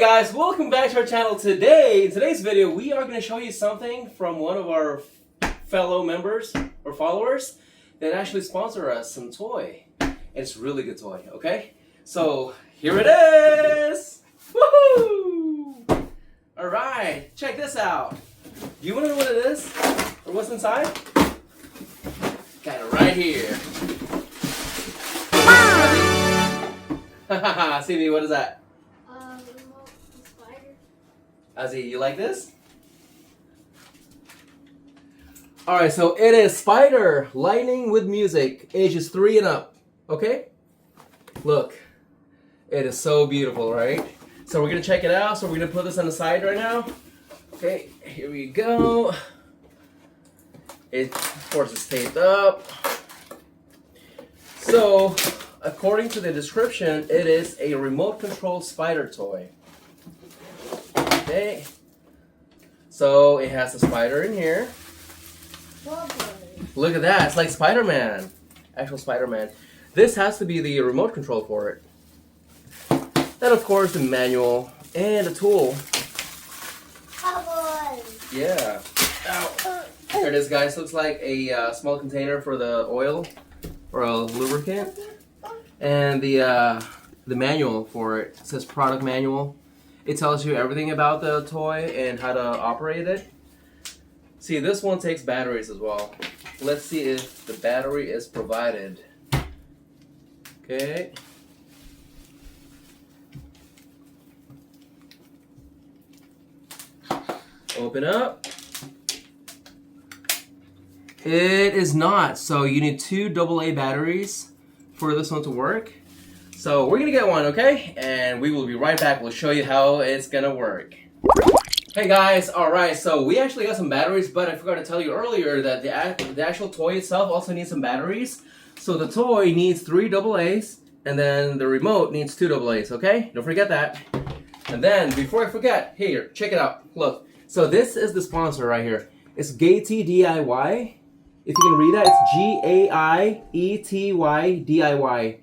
guys, welcome back to our channel. Today, in today's video, we are going to show you something from one of our fellow members or followers that actually sponsor us some toy. And it's a really good toy, okay? So, here it is! Woohoo! Alright, check this out. Do you want to know what it is? Or what's inside? Got it right here. Haha, Ssybieh, what is that? Azzy, you like this? Alright, so it is Spider Lightning with Music, ages 3 and up. Okay? Look. It is so beautiful, right? So we're going to check it out. So we're going to put this on the side right now. Okay, here we go. It, of course, is taped up. So, according to the description, it is a remote control spider toy. Okay, so it has a spider in here. Look at that, it's like Spider-Man. Actual Spider-Man. This has to be the remote control for it. Then of course the manual and a tool. Yeah. Ow. There it is, guys. Looks like a small container for the oil or a lubricant. And the manual for it. It says product manual. It tells you everything about the toy and how to operate it. See, this one takes batteries as well. Let's see if the battery is provided. Okay. Open up. It is not. So you need 2 AA batteries for this one to work. So we're gonna get one, okay? And we will be right back. We'll show you how it's gonna work. Hey guys, alright, so we actually got some batteries, but I forgot to tell you earlier that the actual toy itself also needs some batteries. So the toy needs 3 AA's, and then the remote needs 2 AA's, okay? Don't forget that. And then, before I forget, here, check it out. Look, so this is the sponsor right here. It's Gaietydiy. If you can read that, it's Gaietydiy.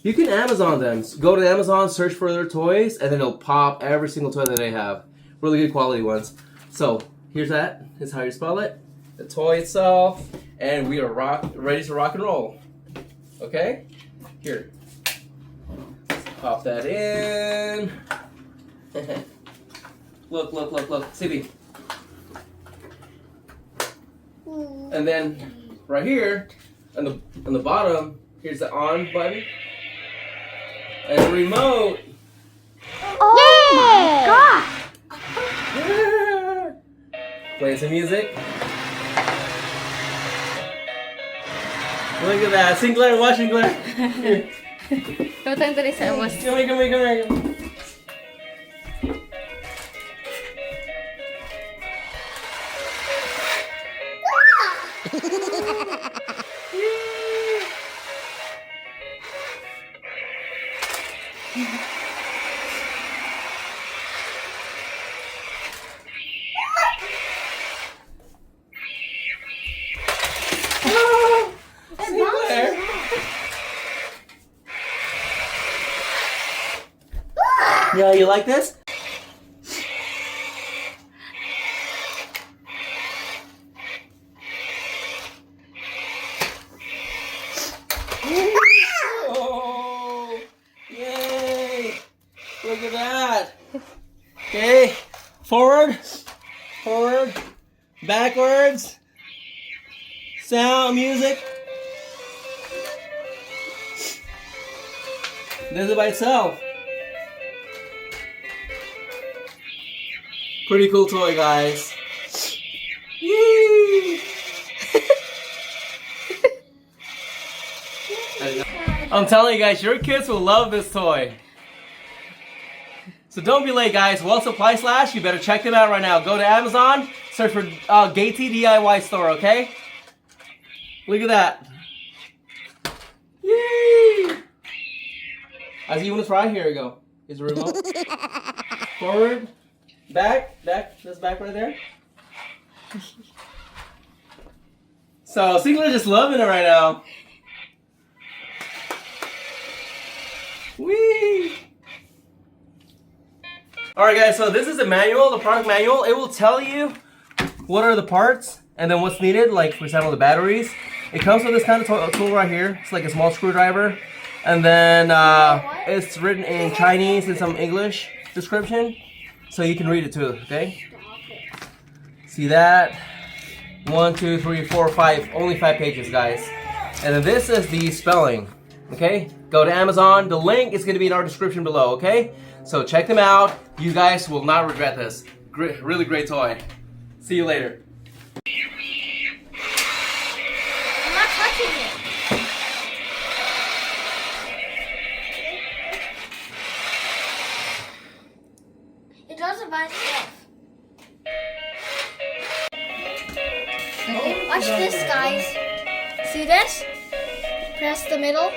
You can Amazon them. Go to Amazon, search for their toys, and then it'll pop every single toy that they have. Really good quality ones. So, here's that. Here's how you spell it. The toy itself. And we are ready to rock and roll. Okay? Here. Pop that in. Look. Ssybieh. And then, right here, on the bottom, here's the on button. And the remote. Oh my god! Yeah. Play some music. Look at that. Synclair, watch Synclair. Here. Come here. Yeah, you like this? Oh, yay! Look at that. Okay, forward, backwards, sound, music. This is by itself. Pretty cool toy, guys. Yee! I'm telling you guys, your kids will love this toy. So don't be late, guys. Well Supply Slash, you better check them out right now. Go to Amazon, search for Gaietydiy store, okay? Look at that. Yee! As you want to try, here we go. Here's the remote. Forward. Back, that's back right there. So, Synclair just loving it right now. Whee! Alright guys, so this is the manual, the product manual. It will tell you what are the parts and then what's needed, like for example the batteries. It comes with this kind of tool right here. It's like a small screwdriver. And then it's written in Chinese and some English description. So you can read it too, okay? See that? 1, 2, 3, 4, 5. Only 5 pages, guys. And then this is the spelling, okay? Go to Amazon. The link is going to be in our description below, okay? So check them out. You guys will not regret this. Great, really great toy. See you later. I'm not touching it. It does it by itself. Watch this, guys. See this? Press the middle.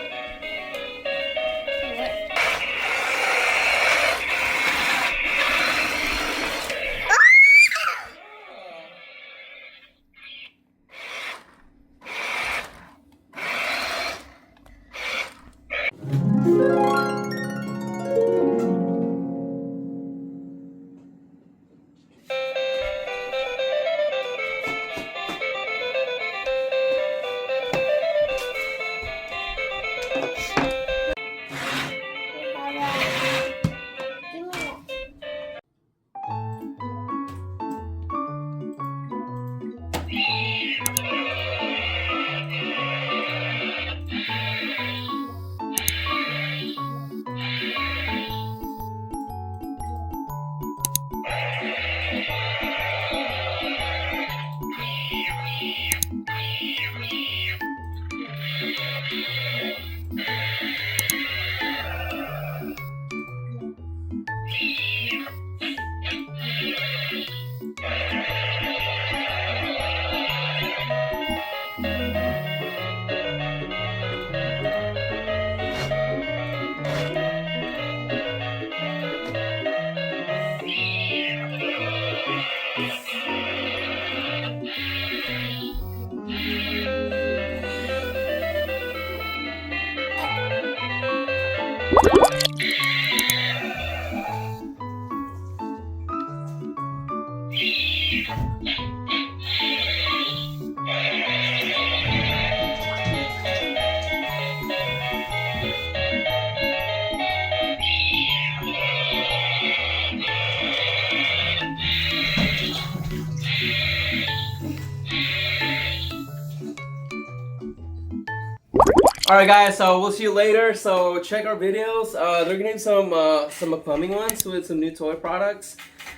Alright guys, so we'll see you later. So check our videos. They're gonna be some upcoming ones with some new toy products.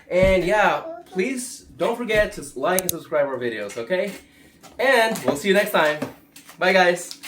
And yeah, please don't forget to like and subscribe our videos, okay? And we'll see you next time. Bye guys.